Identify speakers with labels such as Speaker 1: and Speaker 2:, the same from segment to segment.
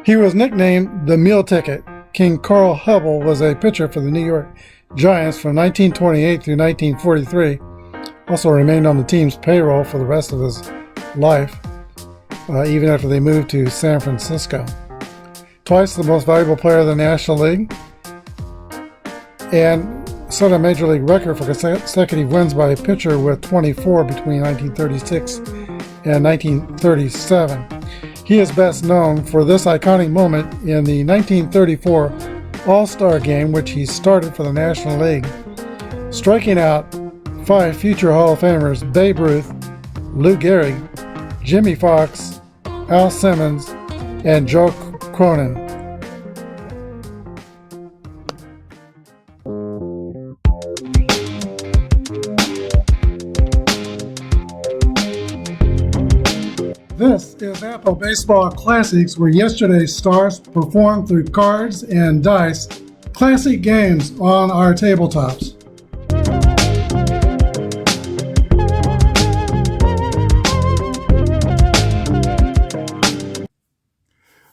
Speaker 1: He was nicknamed the Meal Ticket. King Carl Hubbell was a pitcher for the New York Giants from 1928 through 1943. Also remained on the team's payroll for the rest of his life, even after they moved to San Francisco. Twice the most valuable player of the National League, and set a major league record for consecutive wins by a pitcher with 24 between 1936 and 1937. He is best known for this iconic moment in the 1934 All-Star Game, which he started for the National League, striking out 5 future Hall of Famers: Babe Ruth, Lou Gehrig, Jimmy Foxx, Al Simmons, and Joe Cronin. This is Apba Baseball Classics, where yesterday's stars performed through cards and dice, classic games on our tabletops.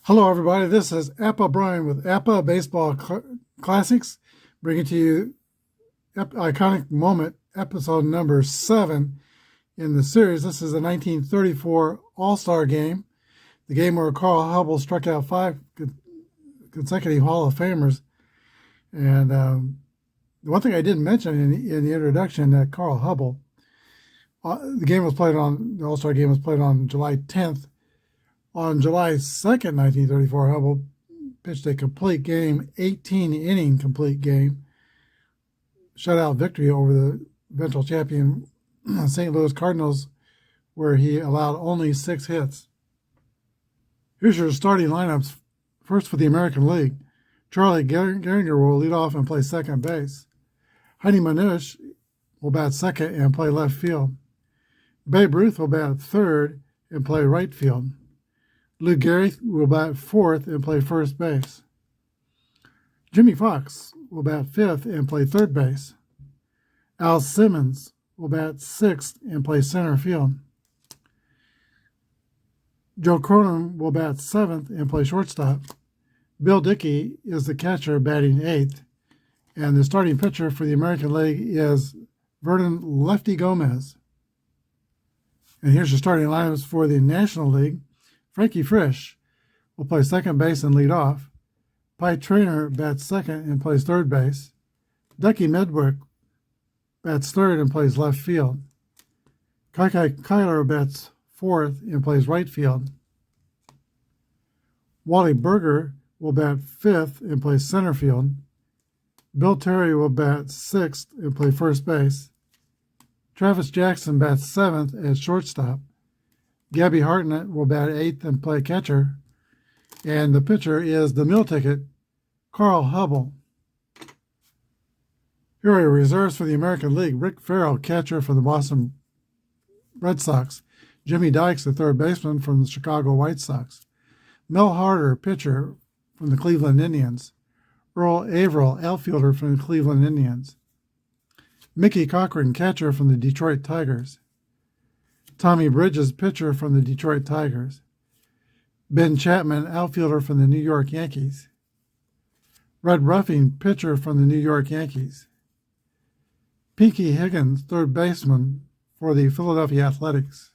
Speaker 1: Hello everybody, this is Apba Brian with Apba Baseball Classics, bringing to you iconic moment, episode number 7 in the series. This is the 1934 All-Star Game, the game where Carl Hubbell struck out 5 consecutive Hall of Famers. And the one thing I didn't mention in the introduction, that Carl Hubbell, the All-Star Game was played on July 10th. On July 2nd, 1934, Hubbell pitched a complete game, 18-inning complete game, shutout victory over the eventual champion St. Louis Cardinals, where he allowed only 6 hits. Here's your starting lineups. First for the American League, Charlie Gehringer will lead off and play second base. Heidi Manush will bat second and play left field. Babe Ruth will bat third and play right field. Lou Gehrig will bat fourth and play first base. Jimmy Foxx will bat fifth and play third base. Al Simmons will bat sixth and play center field. Joe Cronin will bat seventh and play shortstop. Bill Dickey is the catcher, batting eighth. And the starting pitcher for the American League is Vernon Lefty Gomez. And here's your starting lineups for the National League. Frankie Frisch will play second base and lead off. Pie Traynor bats second and plays third base. Ducky Medwick bats third and plays left field. Kai Kyler bats fourth and plays right field. Wally Berger will bat fifth and play center field. Bill Terry will bat sixth and play first base. Travis Jackson bats seventh at shortstop. Gabby Hartnett will bat eighth and play catcher. And the pitcher is the Meal Ticket, Carl Hubbell. Here are your reserves for the American League. Rick Farrell, catcher for the Boston Red Sox. Jimmy Dykes, the third baseman from the Chicago White Sox. Mel Harder, pitcher from the Cleveland Indians. Earl Averill, outfielder from the Cleveland Indians. Mickey Cochran, catcher from the Detroit Tigers. Tommy Bridges, pitcher from the Detroit Tigers. Ben Chapman, outfielder from the New York Yankees. Red Ruffing, pitcher from the New York Yankees. Pinky Higgins, third baseman for the Philadelphia Athletics.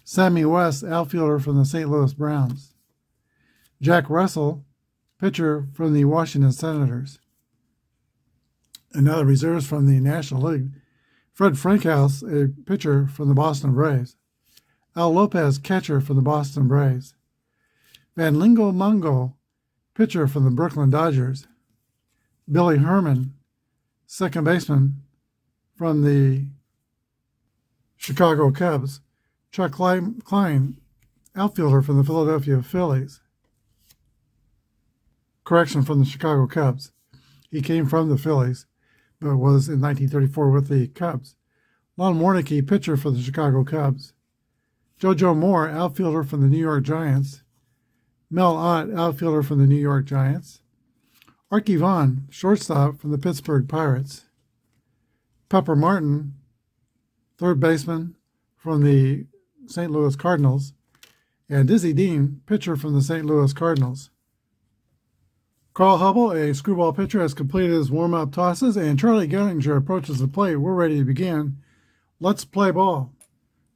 Speaker 1: Sammy West, outfielder from the St. Louis Browns. Jack Russell, pitcher from the Washington Senators. Another reserves from the National League. Fred Frankhouse, a pitcher from the Boston Braves. Al Lopez, catcher from the Boston Braves. Van Lingo Mungo, pitcher from the Brooklyn Dodgers. Billy Herman, second baseman from the Chicago Cubs. Chuck Klein, outfielder from the Philadelphia Phillies. Correction, from the Chicago Cubs. He came from the Phillies, but was in 1934 with the Cubs. Lon Warneke, pitcher for the Chicago Cubs. JoJo Moore, outfielder from the New York Giants. Mel Ott, outfielder from the New York Giants. Archie Vaughn, shortstop from the Pittsburgh Pirates. Pepper Martin, third baseman from the St. Louis Cardinals. and Dizzy Dean, pitcher from the St. Louis Cardinals. Carl Hubbell, a screwball pitcher, has completed his warm-up tosses, and Charlie Gehringer approaches the plate. We're ready to begin. Let's play ball.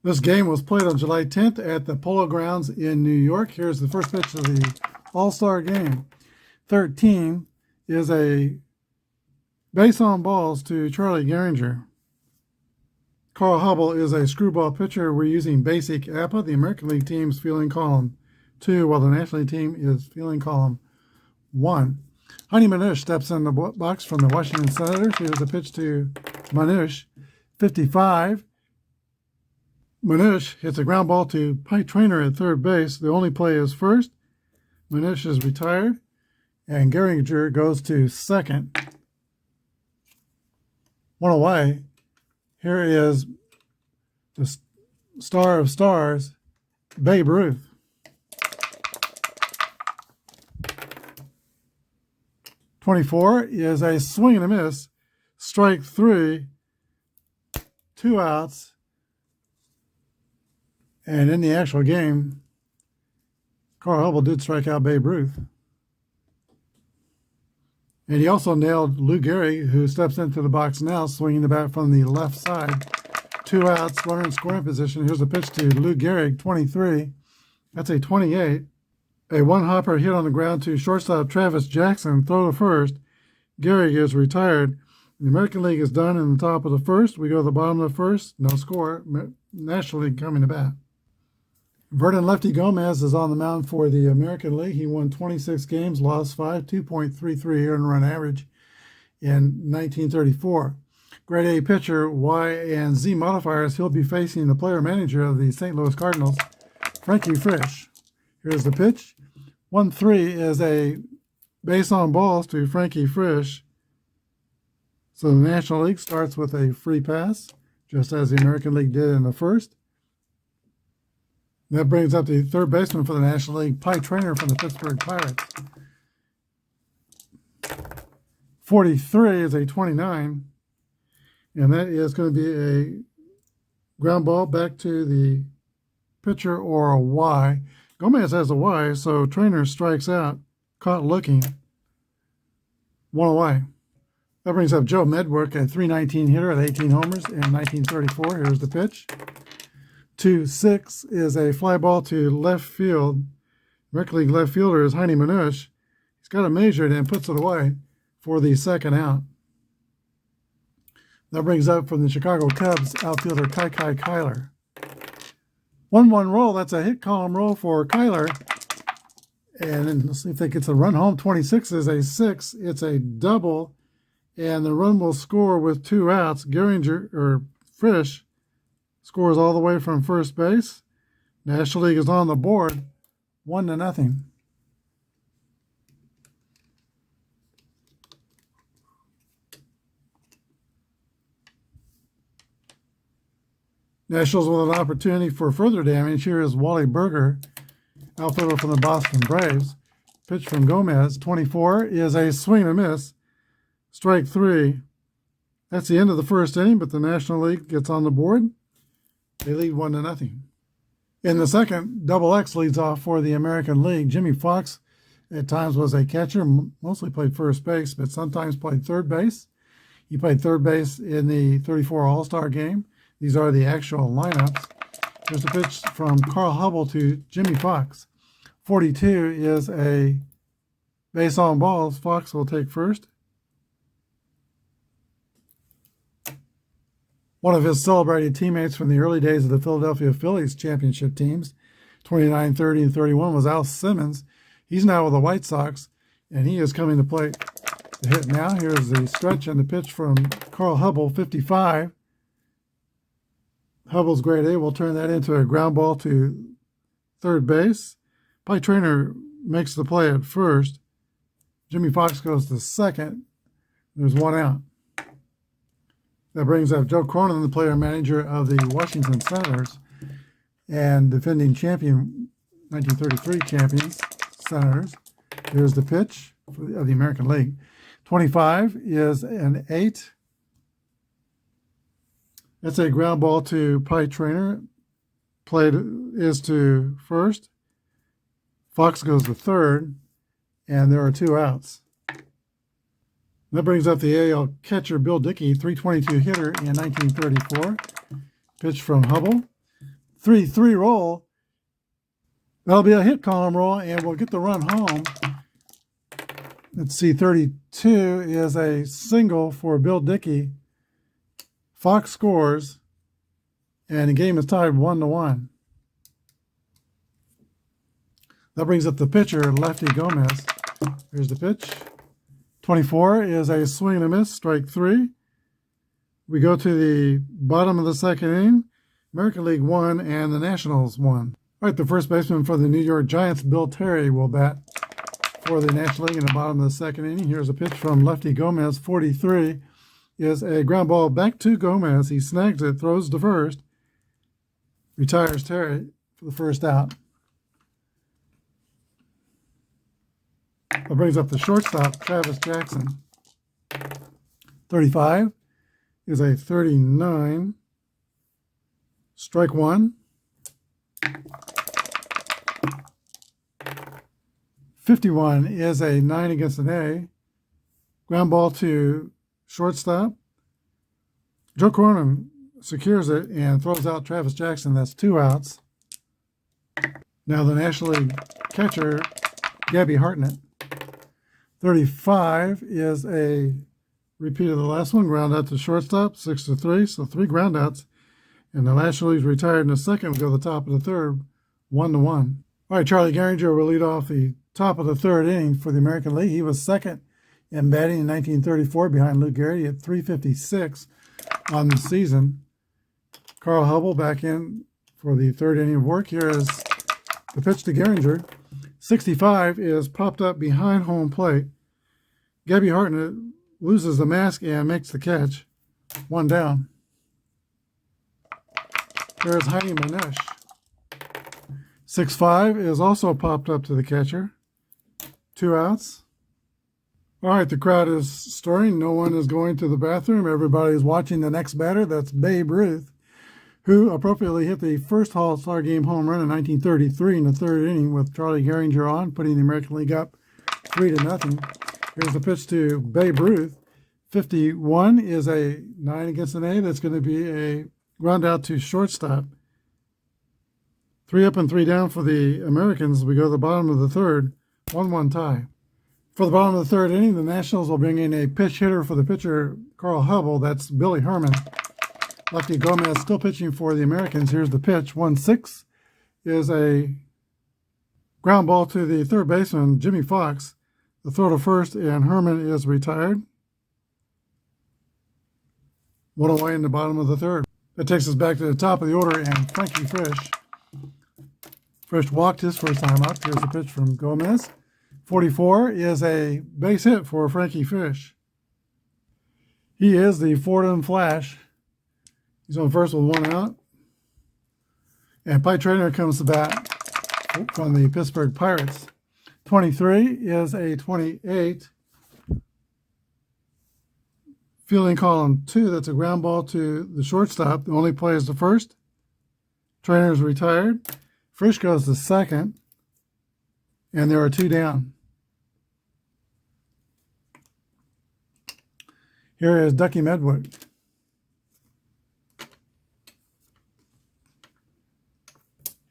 Speaker 1: This game was played on July 10th at the Polo Grounds in New York. Here's the first pitch of the All-Star game. 13 is a base on balls to Charlie Gehringer. Carl Hubbell is a screwball pitcher. We're using basic Apba. The American League team's fielding column 2, while the National League team is fielding column 1. Honey Manush steps in the box from the Washington Senators. Here's a pitch to Manush. 55. Manush hits a ground ball to Pike Traynor at third base. The only play is first. Manush is retired, and Gehringer goes to second. One away. Here is the star of stars, Babe Ruth. .24 is a swing and a miss. Strike 3, 2 outs. And in the actual game, Carl Hubbell did strike out Babe Ruth. And he also nailed Lou Gehrig, who steps into the box now, swinging the bat from the left side. 2 outs, runner in scoring position. Here's a pitch to Lou Gehrig, 23. That's a 28. A one-hopper hit on the ground to shortstop Travis Jackson. Throw to first. Gehrig is retired. The American League is done in the top of the first. We go to the bottom of the first. No score. National League coming to bat. Vernon Lefty Gomez is on the mound for the American League. He won 26 games, lost 5, 2.33 earned run average in 1934. Grade A pitcher, Y and Z modifiers. He'll be facing the player manager of the St. Louis Cardinals, Frankie Frisch. Here's the pitch. 1-3 is a base on balls to Frankie Frisch. So the National League starts with a free pass, just as the American League did in the first. That brings up the third baseman for the National League, Pike Traynor from the Pittsburgh Pirates. 43 is a 29, and that is going to be a ground ball back to the pitcher or a Y. Gomez has a Y, so Traynor strikes out, caught looking. 1 away. That brings up Joe Medwick, a .319 hitter at 18 homers in 1934. Here's the pitch. 2-6 is a fly ball to left field. American League left fielder is Honey Manush. He's got it measured and puts it away for the second out. That brings up from the Chicago Cubs outfielder Kai Kyler. 1-1 roll. That's a hit column roll for Kyler. And then let's see if they get a run home. 26 is a 6. It's a double. And the run will score with 2 outs. Frisch scores all the way from first base. National League is on the board, 1-0. Nationals with an opportunity for further damage. Here is Wally Berger, outfielder from the Boston Braves. Pitch from Gomez, 24, is a swing and a miss. Strike 3. That's the end of the first inning, but the National League gets on the board. They lead 1-0. In the second, Double X leads off for the American League. Jimmy Fox at times was a catcher, mostly played first base, but sometimes played third base. He played third base in the 34 All-Star game. These are the actual lineups. There's a pitch from Carl Hubbell to Jimmy Fox. 42 is a base on balls. Fox will take first. One of his celebrated teammates from the early days of the Philadelphia Phillies championship teams, 29, 30, and 31, was Al Simmons. He's now with the White Sox, and he is coming to play the hit now. Here's the stretch and the pitch from Carl Hubbell, 55. Hubbell's grade A will turn that into a ground ball to third base. Pike Traynor makes the play at first. Jimmy Fox goes to second. There's 1 out. That brings up Joe Cronin, the player manager of the Washington Senators and defending champion, 1933 champions, Senators. Here's the pitch of the American League. 25 is an 8. That's a ground ball to Pike Traynor. Played is to first. Fox goes to third, and there are 2 outs. That brings up the AL catcher Bill Dickey, 322 hitter in 1934. Pitch from Hubbell. 3-3 roll. That'll be a hit column roll, and we'll get the run home. Let's see, 32 is a single for Bill Dickey. Fox scores, and the game is tied 1-1. That brings up the pitcher, Lefty Gomez. Here's the pitch. 24 is a swing and a miss, strike 3. We go to the bottom of the second inning. American League won, and the Nationals won. All right, the first baseman for the New York Giants, Bill Terry, will bat for the National League in the bottom of the second inning. Here's a pitch from Lefty Gomez. 43 is a ground ball back to Gomez. He snags it, throws to first, retires Terry for the first out. That brings up the shortstop, Travis Jackson. 35 is a 39. Strike 1. 51 is a 9 against an A. Ground ball to shortstop. Joe Cronin secures it and throws out Travis Jackson. That's 2 outs. Now the National League catcher, Gabby Hartnett. 35 is a repeat of the last one. Ground out to shortstop, 6-3. So 3 ground outs. And the National League's retired in the second. We go to the top of the third, 1-1. All right, Charlie Gehringer will lead off the top of the third inning for the American League. He was second in batting in 1934 behind Lou Gehrig at 356 on the season. Carl Hubbell back in for the third inning of work. Here is the pitch to Gehringer. 65 is popped up behind home plate. Gabby Hartnett loses the mask and makes the catch. 1 down. There's Heidi Manush. 6-5 is also popped up to the catcher. 2 outs. All right, the crowd is stirring. No one is going to the bathroom. Everybody is watching the next batter. That's Babe Ruth, who appropriately hit the first All-Star Game home run in 1933 in the third inning with Charlie Gehringer on, putting the American League up 3-0. Here's the pitch to Babe Ruth. 51 is a 9 against an A. That's going to be a ground out to shortstop. 3 up and 3 down for the Americans. We go to the bottom of the third, 1-1 tie. For the bottom of the third inning, the Nationals will bring in a pinch hitter for the pitcher, Carl Hubbell. That's Billy Herman. Lefty Gomez still pitching for the Americans. Here's the pitch. 1-6 is a ground ball to the third baseman, Jimmy Fox. The throw to first, and Herman is retired. 1 away in the bottom of the third. That takes us back to the top of the order, and Frankie Frisch. Frisch walked his first time up. Here's the pitch from Gomez. 44 is a base hit for Frankie Frisch. He is the Fordham Flash. He's on first with 1 out. And Pie Traynor comes to bat from the Pittsburgh Pirates. 23 is a 28. Fielding column 2, that's a ground ball to the shortstop. The only play is the first. Trainer's retired. Frisch goes to second. And there are 2 down. Here is Ducky Medwick.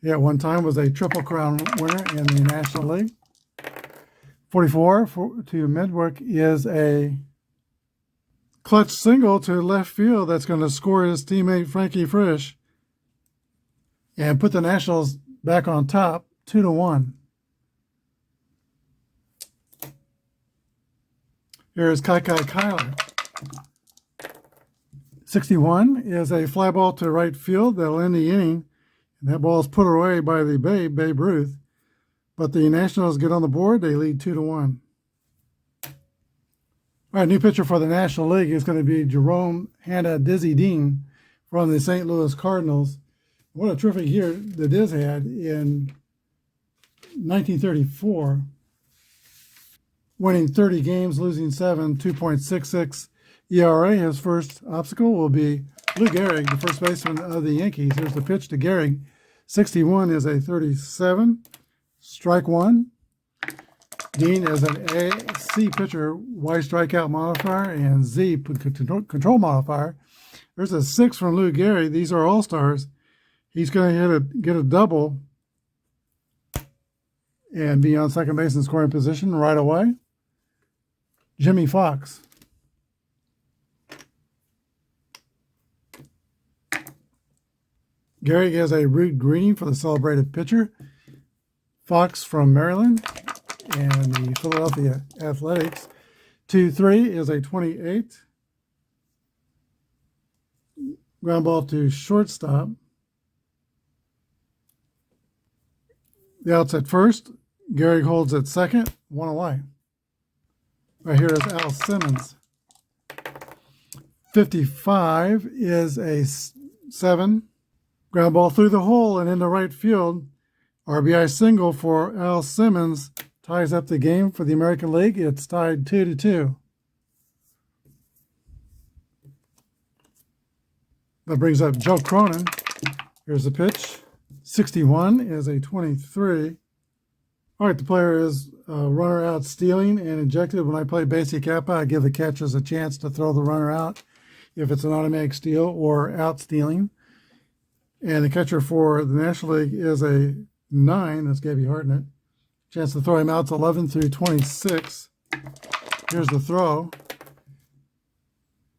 Speaker 1: He at one time was a Triple Crown winner in the National League. 44 to Medwick is a clutch single to left field that's going to score his teammate Frankie Frisch and put the Nationals back on top, 2-1. Here is Kai Kyler. 61 is a fly ball to right field that'll end the inning. And that ball is put away by the Babe Ruth. But the Nationals get on the board. They lead 2-1. All right, new pitcher for the National League is going to be Jerome Hanna Dizzy Dean from the St. Louis Cardinals. What a terrific year the Diz had in 1934. Winning 30 games, losing 7, 2.66 ERA. His first obstacle will be Lou Gehrig, the first baseman of the Yankees. Here's the pitch to Gehrig. 61 is a 37. Strike one. Dean is an A, C pitcher, Y strikeout modifier, and Z control modifier. There's a 6 from Lou Gehrig. These are all-stars. He's going to get a double and be on second base in scoring position right away. Jimmy Fox. Gehrig is a root green for the celebrated pitcher. Fox from Maryland and the Philadelphia Athletics. 2-3 is a 28. Ground ball to shortstop. The out's at first. Gehrig holds at second. One away. Right here is Al Simmons. 55 is a 7. Ground ball through the hole and into right field. RBI single for Al Simmons ties up the game for the American League. It's tied 2-2. That brings up Joe Cronin. Here's the pitch. 61 is a 23. All right, the player is runner out stealing and ejected. When I play basic Apba, I give the catchers a chance to throw the runner out if it's an automatic steal or out stealing. And the catcher for the National League is a 9. That's Gabby Hartnett. Chance to throw him out to 11 through 26. Here's the throw.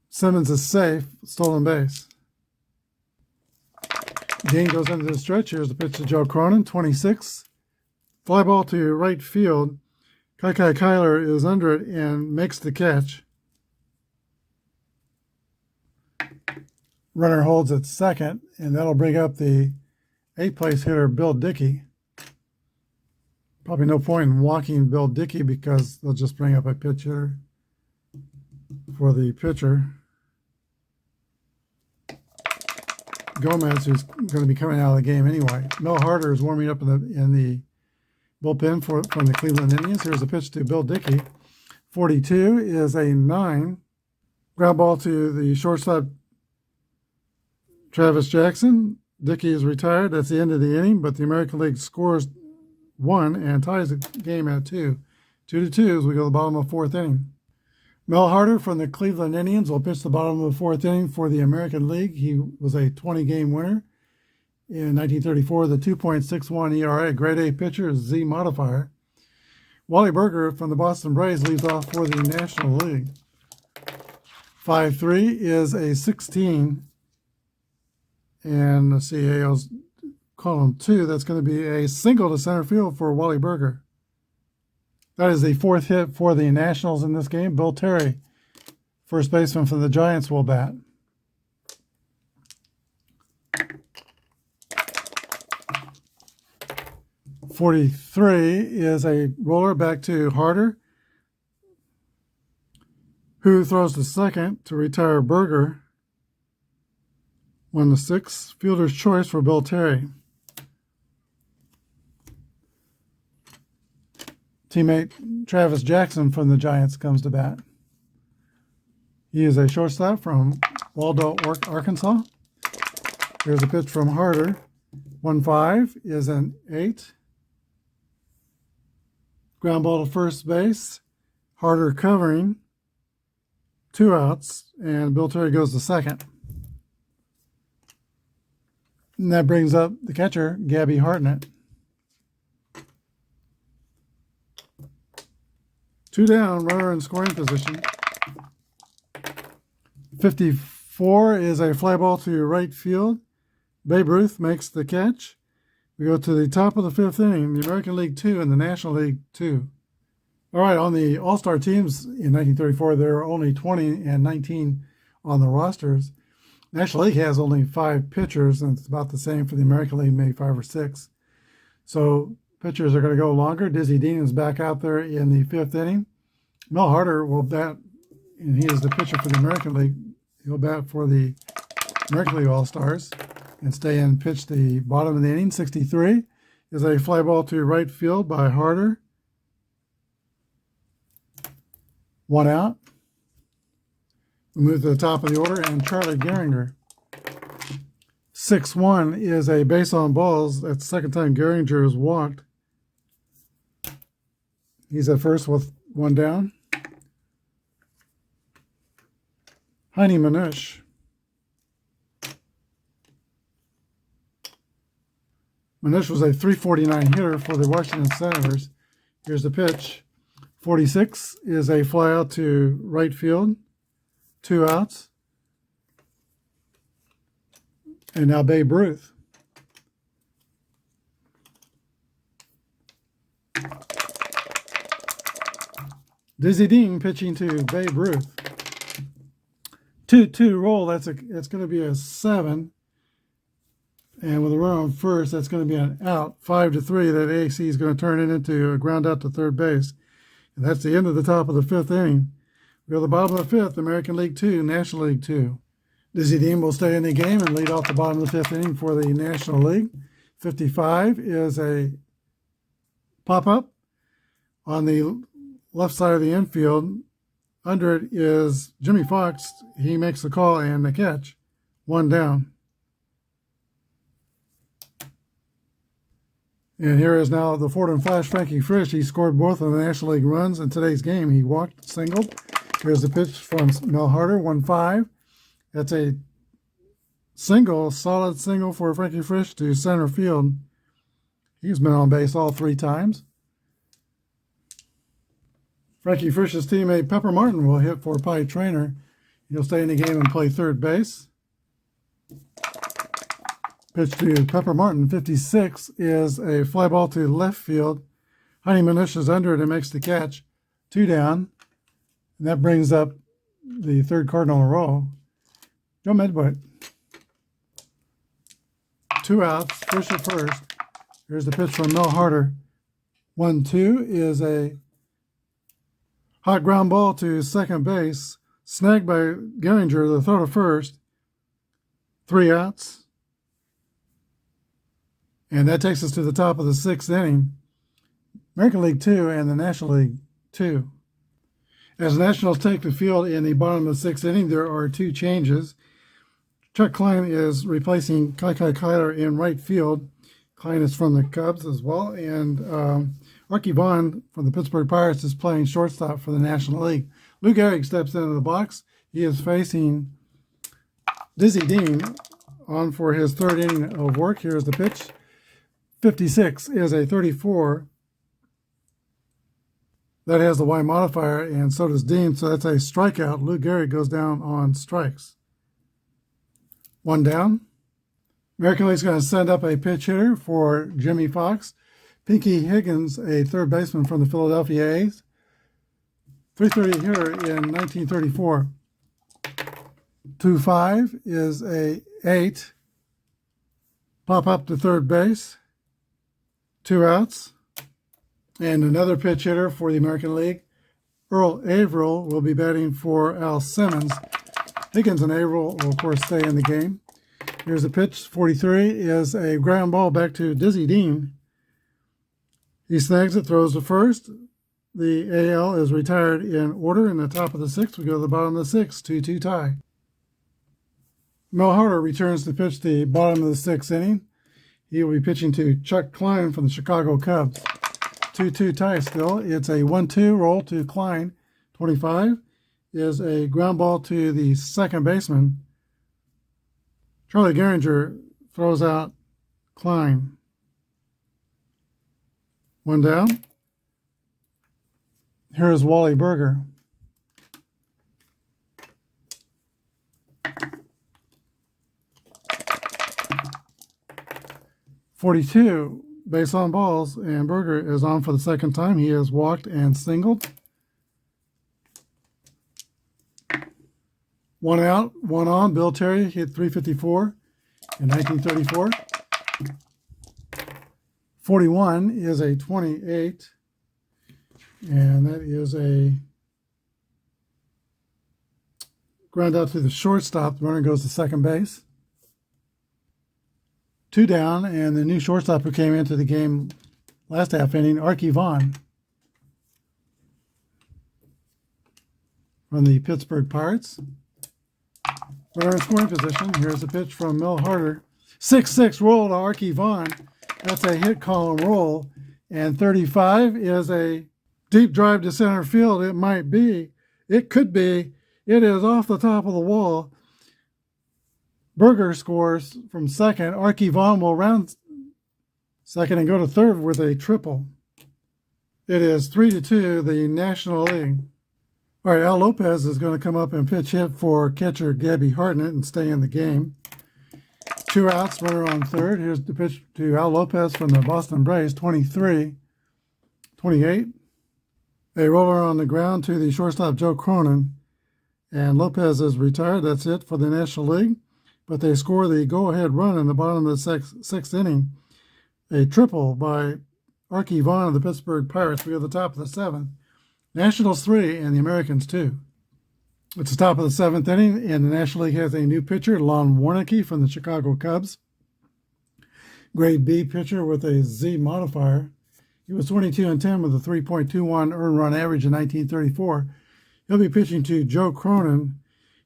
Speaker 1: Simmons is safe. Stolen base. Dean goes into the stretch. Here's the pitch to Joe Cronin. 26. Fly ball to right field. Kai Kyler is under it and makes the catch. Runner holds at second, and that'll bring up the 8th place hitter, Bill Dickey. Probably no point in walking Bill Dickey because they'll just bring up a pitch hitter for the pitcher. Gomez, who's going to be coming out of the game anyway. Mel Harder is warming up in the bullpen from the Cleveland Indians. Here's a pitch to Bill Dickey. 42 is a 9. Ground ball to the shortstop, Travis Jackson. Dickey is retired. That's the end of the inning, but the American League scores 1 and ties the game at 2. 2-2 as we go to the bottom of the 4th inning. Mel Harder from the Cleveland Indians will pitch the bottom of the 4th inning for the American League. He was a 20-game winner in 1934, the 2.61 ERA. Grade A pitcher, Z modifier. Wally Berger from the Boston Braves leads off for the National League. 5-3 is a 16. And let's see, I'll call him 2. That's going to be a single to center field for Wally Berger. That is the 4th hit for the Nationals in this game. Bill Terry, first baseman for the Giants, will bat. .43 is a roller back to Harder, who throws to second to retire Berger. 1-6, fielder's choice for Bill Terry. Teammate Travis Jackson from the Giants comes to bat. He is a shortstop from Waldo, Arkansas. Here's a pitch from Harder. 1-5 is an 8. Ground ball to first base. Harder covering. 2 outs, and Bill Terry goes to second. And that brings up the catcher, Gabby Hartnett. 2 down, runner in scoring position. 54 is a fly ball to right field. Babe Ruth makes the catch. We go to the top of the 5th inning, the American League 2 and the National League 2. All right, on the All-Star teams in 1934, there are only 20 and 19 on the rosters. National League has only 5 pitchers, and it's about the same for the American League, maybe 5 or 6. So pitchers are going to go longer. Dizzy Dean is back out there in the 5th inning. Mel Harder will bat, and he is the pitcher for the American League. He'll bat for the American League All-Stars and stay and pitch the bottom of the inning. 63 is a fly ball to right field by Harder. 1 out. We move to the top of the order, and Charlie Gehringer. 6-1 is a base on balls. That's the second time Gehringer has walked He's at first with one down. Heine Manush. Manush was a .349 hitter for the Washington Senators. Here's the pitch. 46 is a fly out to right field. 2 outs. And now Babe Ruth. Dizzy Dean pitching to Babe Ruth. 2-2 roll. That's going to be a 7. And with a run on first, that's going to be an out. 5-3. That AC is going to turn it into a ground out to third base. And that's the end of the top of the 5th inning. We go to the bottom of the 5th, American League 2, National League 2. Dizzy Dean will stay in the game and lead off the bottom of the 5th inning for the National League. 55 is a pop-up on the left side of the infield. Under it is Jimmy Fox. He makes the call and the catch. 1 down. And here is now the Ford & Flash Frankie Frisch. He scored both of the National League runs in today's game. He walked, singled. Here's the pitch from Mel Harder, 1-5. That's a single, solid single for Frankie Frisch to center field. He's been on base all 3 times. Frankie Frisch's teammate Pepper Martin will hit for Pie Traynor. He'll stay in the game and play third base. Pitch to Pepper Martin, 56, is a fly ball to left field. Heine Manush is under it and makes the catch. 2 down. And that brings up the third Cardinal in a row. Joe Medwick. 2 outs, Frisch at first. Here's the pitch from Mel Harder. 1-2 is a hot ground ball to second base. Snagged by Gehringer, the throw to first. 3 outs. And that takes us to the top of the 6th inning. American League 2 and the National League 2. As the Nationals take the field in the bottom of the 6th inning, there are 2 changes. Chuck Klein is replacing Kai Kyler in right field. Klein is from the Cubs as well. And Archie Vaughn from the Pittsburgh Pirates is playing shortstop for the National League. Lou Gehrig steps into the box. He is facing Dizzy Dean on for his 3rd inning of work. Here's the pitch. 56 is a 34. That has the Y modifier, and so does Dean, so that's a strikeout. Lou Gehrig goes down on strikes. 1 down. American League's going to send up a pitch hitter for Jimmy Fox. Pinky Higgins, a third baseman from the Philadelphia A's. .330 hitter in 1934. 2-5 is a 8. Pop up to third base. 2 outs. And another pitch hitter for the American League. Earl Averill will be batting for Al Simmons. Higgins and Averill will, of course, stay in the game. Here's the pitch. 43 is a ground ball back to Dizzy Dean. He snags it, throws to first. The AL is retired in order in the top of the 6th. We go to the bottom of the 6th, 2-2 tie. Mel Harder returns to pitch the bottom of the 6th inning. He will be pitching to Chuck Klein from the Chicago Cubs. 2-2 tie still. It's a 1-2 roll to Klein. 25 is a ground ball to the second baseman. Charlie Gehringer throws out Klein. 1 down. Here's Wally Berger. .42 base on balls, and Berger is on for the 2nd time. He has walked and singled. 1 out, 1 on. Bill Terry hit .354 in 1934. 41 is a 28, and that is a ground out to the shortstop. The runner goes to second base. 2 down, and the new shortstop who came into the game last half inning, Archie Vaughn from the Pittsburgh Pirates. Runner in scoring position. Here's a pitch from Mel Harder. 6-6 roll to Archie Vaughn. That's a hit column roll. And 35 is a Deep drive to center field. It might be. It could be. It is off the top of the wall. Berger scores from second. Archie Vaughn will round second and go to third with a triple. It is 3-2, the National League. All right, Al Lopez is going to come up and pitch hit for catcher Gabby Hartnett and stay in the game. 2 outs, runner on third. Here's the pitch to Al Lopez from the Boston Braves, 23-28. A roller on the ground to the shortstop Joe Cronin. And Lopez is retired. That's it for the National League. But they score the go-ahead run in the bottom of the sixth inning. A triple by Archie Vaughn of the Pittsburgh Pirates. We are at the top of the seventh. Nationals 3 and the Americans 2. It's the top of the seventh inning, and the National League has a new pitcher, Lon Warneke from the Chicago Cubs. Grade B pitcher with a Z modifier. He was 22-10 with a 3.21 earned run average in 1934. He'll be pitching to Joe Cronin,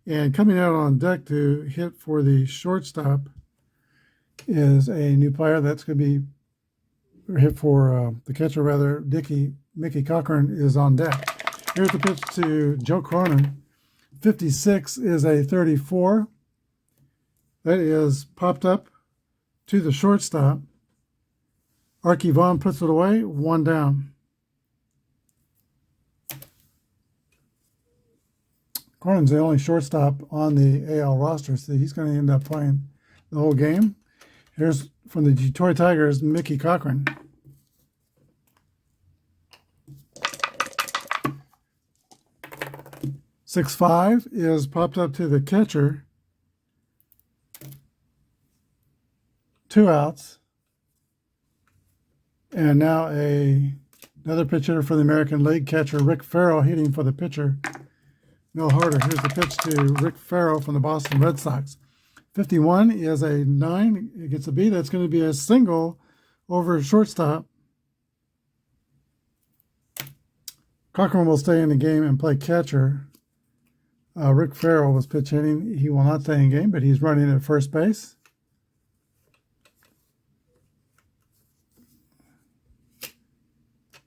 Speaker 1: and coming out on deck to hit for the shortstop is a new player that's going to be hit for the catcher, rather. Mickey Cochran is on deck. Here's the pitch to Joe Cronin. 56 is a 34. That is popped up to the shortstop. Archie Vaughn puts it away, 1 down. Cronin's the only shortstop on the AL roster, so he's going to end up playing the whole game. Here's from the Detroit Tigers, Mickey Cochran. .65 is popped up to the catcher. 2 outs. And now another pitch hitter for the American League, catcher Rick Farrell hitting for the pitcher, Mel Harder. Here's the pitch to Rick Farrell from the Boston Red Sox. 51 is a 9. It gets a B. That's going to be a single over shortstop. Cochran will stay in the game and play catcher. Rick Farrell was pitch hitting. He will not stay in game, but he's running at first base.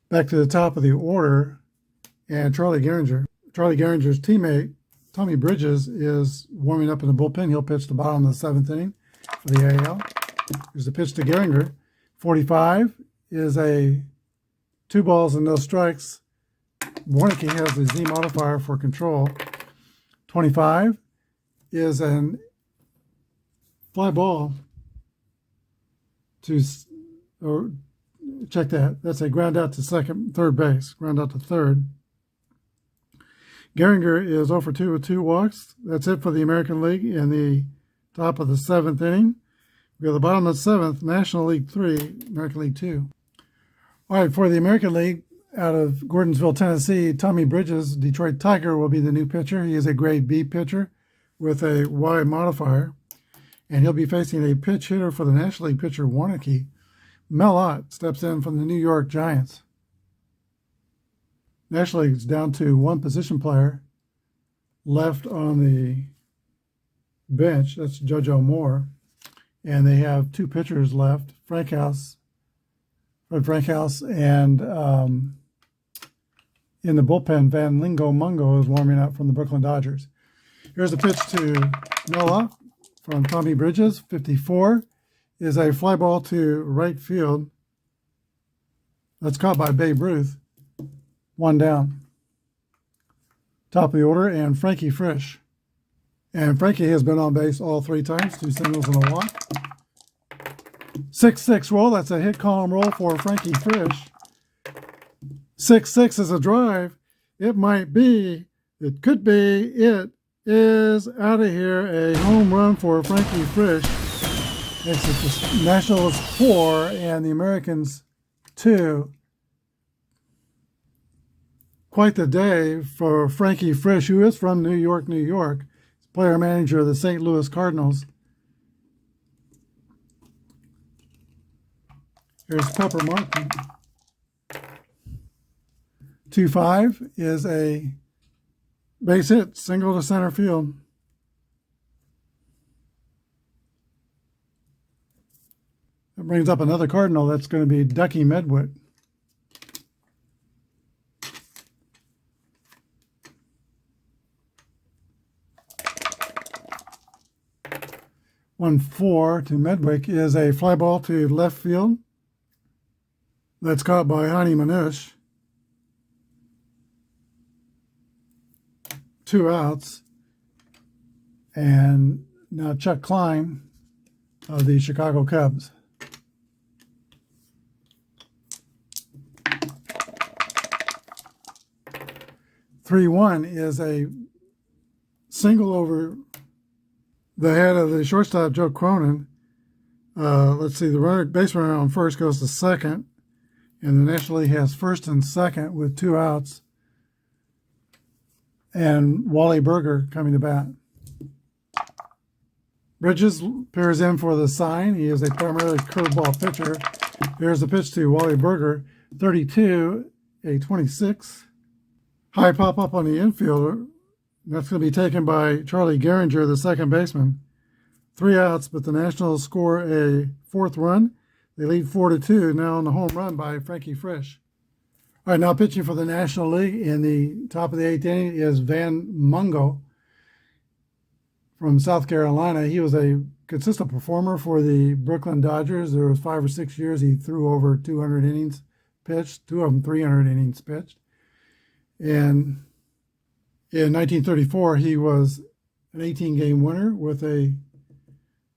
Speaker 1: Back to the top of the order, and Charlie Gehringer. Charlie Gehringer's teammate, Tommy Bridges, is warming up in the bullpen. He'll pitch the bottom of the 7th inning for the AL. Here's the pitch to Gehringer. 45 is a 2 balls and no strikes. Warneke has the Z modifier for control. 25 is an fly ball to, or check that. That's a ground out to third base. Ground out to third. Gehringer is 0 for 2 with 2 walks. That's it for the American League in the top of the 7th inning. We go to the bottom of the 7th, National League 3, American League 2. All right, for the American League, out of Gordonsville, Tennessee, Tommy Bridges, Detroit Tiger, will be the new pitcher. He is a grade B pitcher with a Y modifier, and he'll be facing a pitch hitter for the National League pitcher, Warneke. Mel Ott steps in from the New York Giants. National League's down to 1 position player left on the bench. That's JoJo Moore. And they have 2 pitchers left, Fred Frankhouse, and in the bullpen, Van Lingo Mungo is warming up from the Brooklyn Dodgers. Here's a pitch to Noah from Tommy Bridges. 54 is a fly ball to right field. That's caught by Babe Ruth. 1 down. Top of the order, and Frankie Frisch. And Frankie has been on base all 3 times, 2 singles and a walk. 6-6 roll. That's a hit column roll for Frankie Frisch. 6-6 is a drive. It might be. It could be. It is out of here. A home run for Frankie Frisch. Makes it the Nationals 4 and the Americans 2. Quite the day for Frankie Frisch, who is from New York, New York. Player manager of the St. Louis Cardinals. Here's Pepper Martin. 2-5 is a base hit, single to center field. That brings up another Cardinal. That's going to be Ducky Medwick. 1-4 to Medwick is a fly ball to left field. That's caught by Hani Manush. 2 outs. And now Chuck Klein of the Chicago Cubs. "3-1 is a single over the head of the shortstop, Joe Cronin. Let's see, the base runner on first goes to second, and the National League has first and second with 2 outs, and Wally Berger coming to bat. Bridges appears in for the sign. He is a primarily curveball pitcher. Here's the pitch to Wally Berger, 32, a 26. High pop up on the infielder. That's going to be taken by Charlie Gehringer, the second baseman. 3 outs, but the Nationals score a 4th run. They lead 4-2 now on the home run by Frankie Frisch. All right, now pitching for the National League in the top of the 8th inning is Van Mungo from South Carolina. He was a consistent performer for the Brooklyn Dodgers. There was 5 or 6 years he threw over 200 innings pitched, 2 of them 300 innings pitched. And in 1934, he was an 18-game winner with a,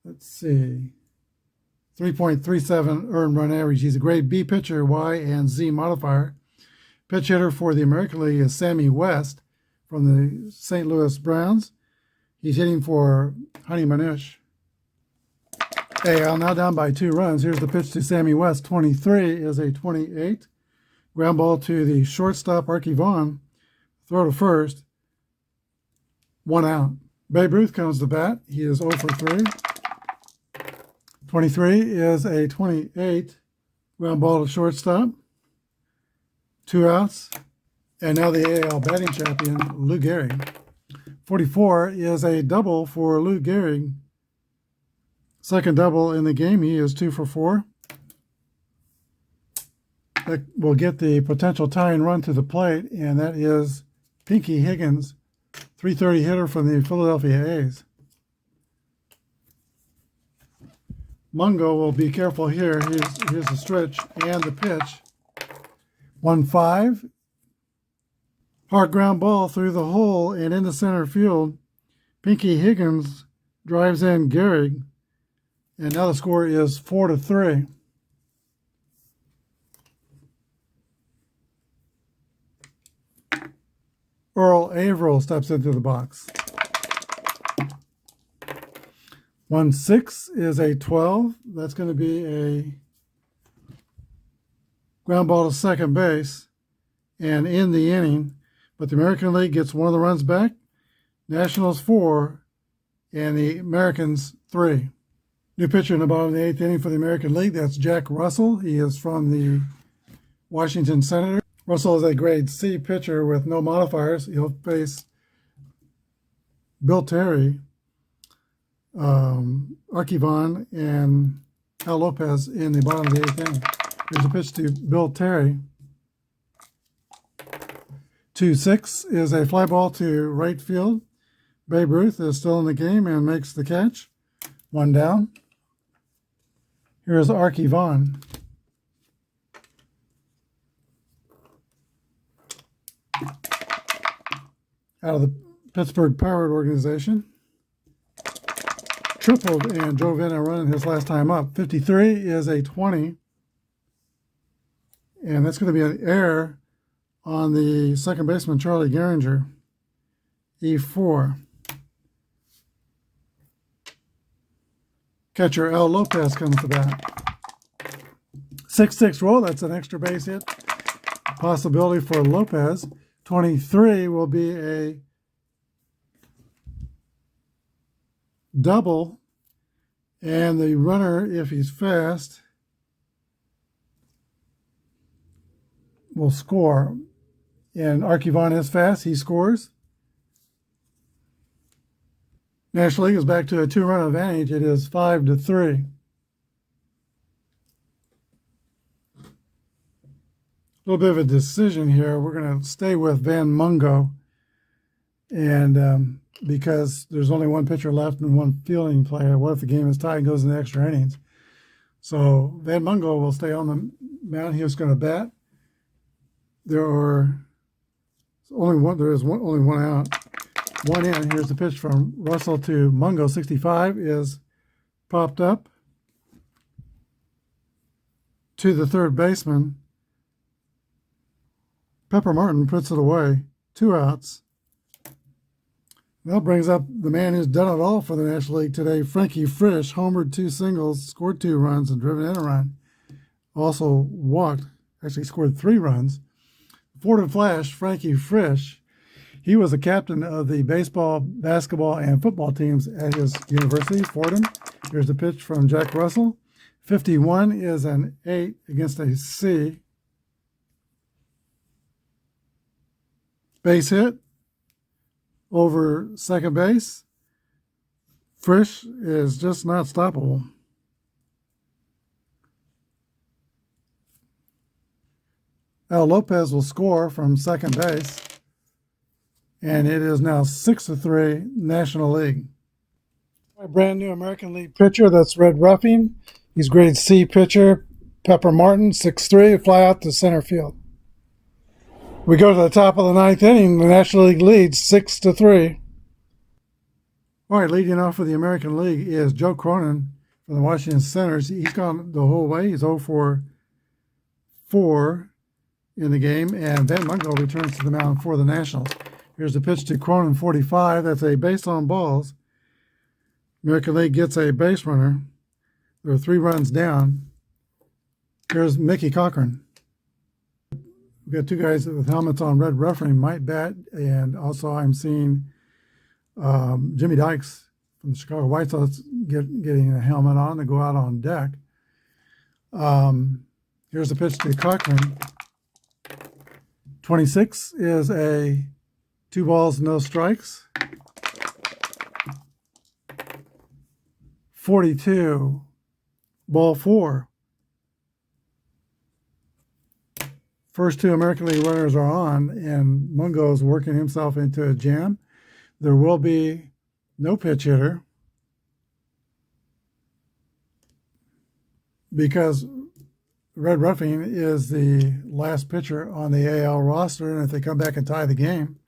Speaker 1: 3.37 earned run average. He's a grade B pitcher, Y and Z modifier. Pitch hitter for the American League is Sammy West from the St. Louis Browns. He's hitting for Hani Manush. AL now down by 2 runs. Here's the pitch to Sammy West. 23 is a 28. Ground ball to the shortstop, Archie Vaughn. Throw to first. 1 out. Babe Ruth comes to bat. He is 0 for 3. 23 is a 28. Ground ball to shortstop. 2 outs. And now the AL batting champion, Lou Gehrig. 44 is a double for Lou Gehrig. Second double in the game. He is 2 for 4. That will get the potential tying run to the plate, and that is Pinky Higgins, 330 hitter from the Philadelphia A's. Mungo will be careful here. Here's the stretch and the pitch. 1-5. Hard ground ball through the hole and into center field. Pinky Higgins drives in Gehrig, and now the score is 4-3. Earl Averill steps into the box. 1-6 is a 12. That's going to be a ground ball to second base and in the inning. But the American League gets 1 of the runs back. Nationals 4 and the Americans 3. New pitcher in the bottom of the 8th inning for the American League. That's Jack Russell. He is from the Washington Senators. Russell is a grade C pitcher with no modifiers. He'll face Bill Terry, Archie Vaughn, and Al Lopez in the bottom of the 8th inning. Here's a pitch to Bill Terry. 2-6 is a fly ball to right field. Babe Ruth is still in the game and makes the catch. 1 down. Here's Archie Vaughn. Out of the Pittsburgh Pirate organization. Tripled and drove in a run his last time up. 53 is a 20. And that's going to be an error on the second baseman, Charlie Gehringer. E4. Catcher Al Lopez comes to bat. 6-6 roll. That's an extra base hit. Possibility for Lopez. 23 will be a double, and the runner, if he's fast, will score. And Archie Vaughn is fast. He scores. National League is back to a 2-run advantage. It is 5-3. A little bit of a decision here. We're going to stay with Van Mungo. And because there's only one pitcher left and one fielding player, what if the game is tied and goes into extra innings? So Van Mungo will stay on the mound. He was going to bat. There is only one out. One in. Here's the pitch from Russell to Mungo. 65 is popped up to the third baseman. Pepper Martin puts it away. 2 outs. That brings up the man who's done it all for the National League today, Frankie Frisch. Homered 2 singles, scored 2 runs, and driven in a run. Also walked, actually scored 3 runs. Fordham Flash, Frankie Frisch. He was the captain of the baseball, basketball, and football teams at his university, Fordham. Here's the pitch from Jack Russell. 51 is an 8 against a C. Base hit over second base. Frisch is just not stoppable. Al Lopez will score from second base, and it is now 6-3 National League. A brand new American League pitcher, that's Red Ruffing. He's grade C pitcher. Pepper Martin, 6'3", fly out to center field. We go to the top of the 9th inning. The National League leads 6-3. All right, leading off for the American League is Joe Cronin from the Washington Senators. He's gone the whole way. He's 0 for 4 in the game, and Van Mungo returns to the mound for the Nationals. Here's the pitch to Cronin, 45. That's a base on balls. American League gets a base runner. There are 3 runs down. Here's Mickey Cochran. We've got 2 guys with helmets on. Red Ruffing might bat, and also I'm seeing Jimmy Dykes from the Chicago White Sox getting a helmet on to go out on deck. Here's the pitch to Cochran. 26 is a 2 balls, no strikes. 42, ball 4. First 2 American League runners are on, and Mungo is working himself into a jam. There will be no pitch hitter because Red Ruffing is the last pitcher on the AL roster, and if they come back and tie the game,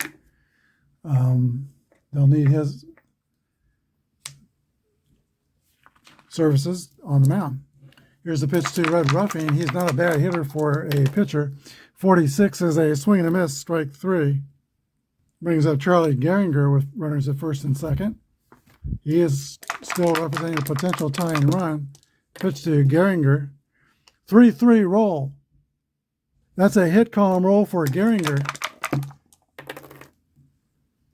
Speaker 1: they'll need his services on the mound. Here's the pitch to Red Ruffing. He's not a bad hitter for a pitcher. 46 is a swing and a miss, strike 3. Brings up Charlie Gehringer with runners at first and second. He is still representing a potential tying run. Pitch to Gehringer. 3-3 roll. That's a hit column roll for Gehringer.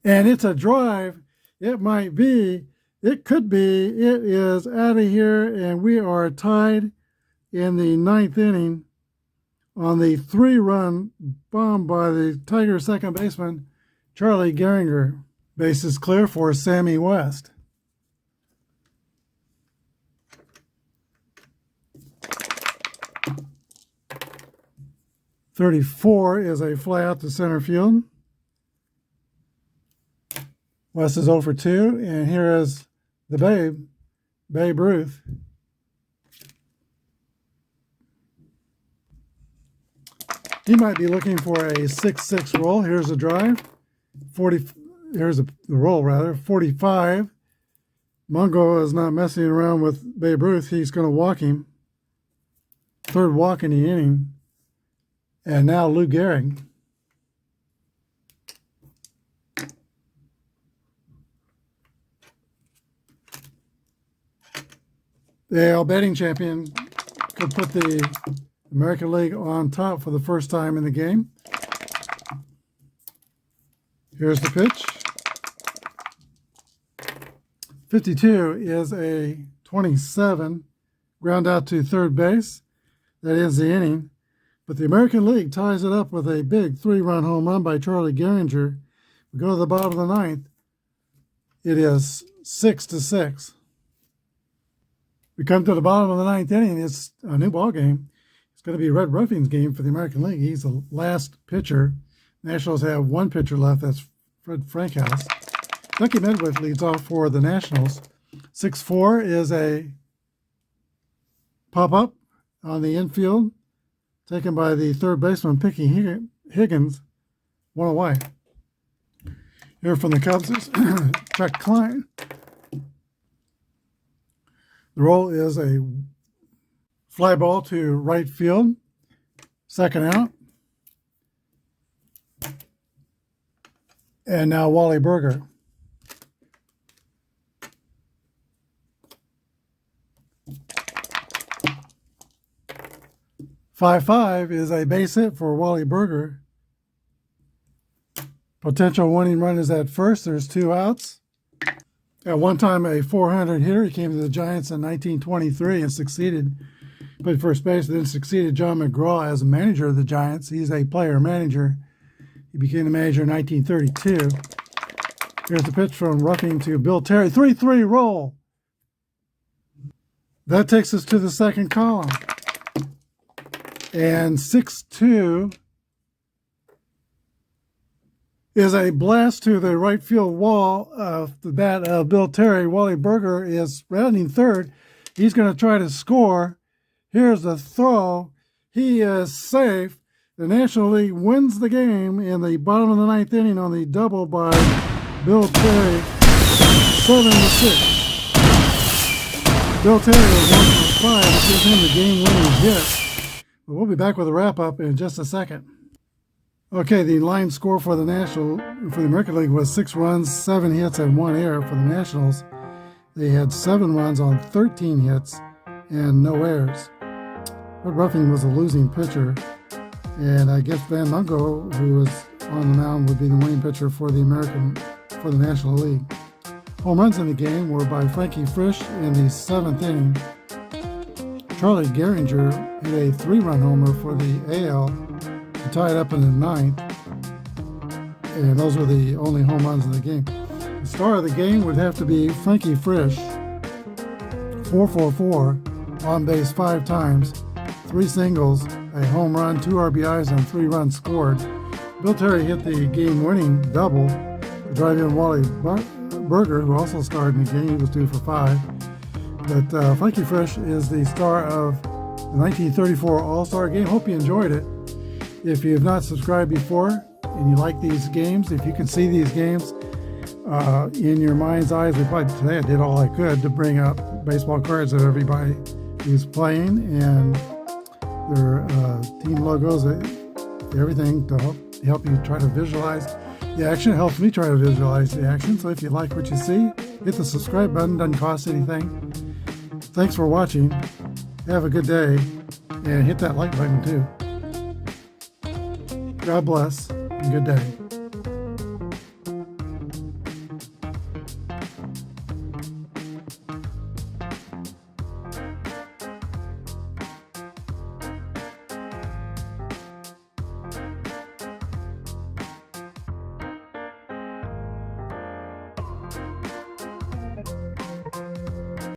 Speaker 1: And it's a drive. It might be. It could be. It is out of here, and we are tied in the 9th inning on the 3-run bomb by the Tiger second baseman, Charlie Gehringer. Base is clear for Sammy West. .34 is a fly out to center field. West is 0 for 2, and here is the Babe Ruth. He might be looking for a 6-6 roll. Here's the drive. 40. Here's the roll, rather. 45. Mungo is not messing around with Babe Ruth. He's going to walk him. 3rd walk in the inning. And now Lou Gehrig. The AL batting champion could put the American League on top for the first time in the game. Here's the pitch. 52 is a 27, ground out to third base. That ends the inning. But the American League ties it up with a big 3-run home run by Charlie Gehringer. We go to the bottom of the 9th. It is 6-6. We come to the bottom of the 9th inning. It's a new ball game. It's going to be Red Ruffing's game for the American League. He's the last pitcher. Nationals have 1 pitcher left. That's Fred Frankhouse. Ducky Medwick leads off for the Nationals. 6-4 is a pop-up on the infield, taken by the third baseman, Picky Higgins, one away. Here from the Cubs is Chuck Klein. The roll is a fly ball to right field, second out. And now Wally Berger. Five is a base hit for Wally Berger. Potential winning run is at first. There's 2 outs. At one time a 400 hitter. He came to the Giants in 1923 and played first base, then succeeded John McGraw as a manager of the Giants. He's a player-manager. He became the manager in 1932. Here's the pitch from Ruffing to Bill Terry. 3-3 roll. That takes us to the second column. And 6-2 is a blast to the right field wall of the bat of Bill Terry. Wally Berger is rounding third. He's going to try to score. Here's the throw. He is safe. The National League wins the game in the bottom of the 9th inning on the double by Bill Terry, 7-6. Bill Terry is 1 for 5. It gives him the game-winning hit. But we'll be back with a wrap-up in just a second. Okay, the line score for the American League was 6 runs, 7 hits, and 1 error. For the Nationals, they had 7 runs on 13 hits and no errors. But Ruffing was a losing pitcher. And I guess Van Mungo, who was on the mound, would be the winning pitcher for the National League. Home runs in the game were by Frankie Frisch in the 7th inning. Charlie Gehringer hit a 3-run homer for the AL to tie it up in the 9th. And those were the only home runs in the game. The star of the game would have to be Frankie Frisch. 4-for-4, on base 5 times, 3 singles, a home run, 2 RBIs, and 3 runs scored. Bill Terry hit the game-winning double to drive in Wally Berger, who also starred in the game. He was 2 for 5. But Frankie Frisch is the star of the 1934 All-Star Game. Hope you enjoyed it. If you have not subscribed before and you like these games, if you can see these games in your mind's eyes, today I did all I could to bring up baseball cards of everybody who's playing and their team logos, everything to help you try to visualize the action. It helps me try to visualize the action. So if you like what you see, hit the subscribe button. Doesn't cost anything. Thanks for watching. Have a good day. And hit that like button too. God bless and good day.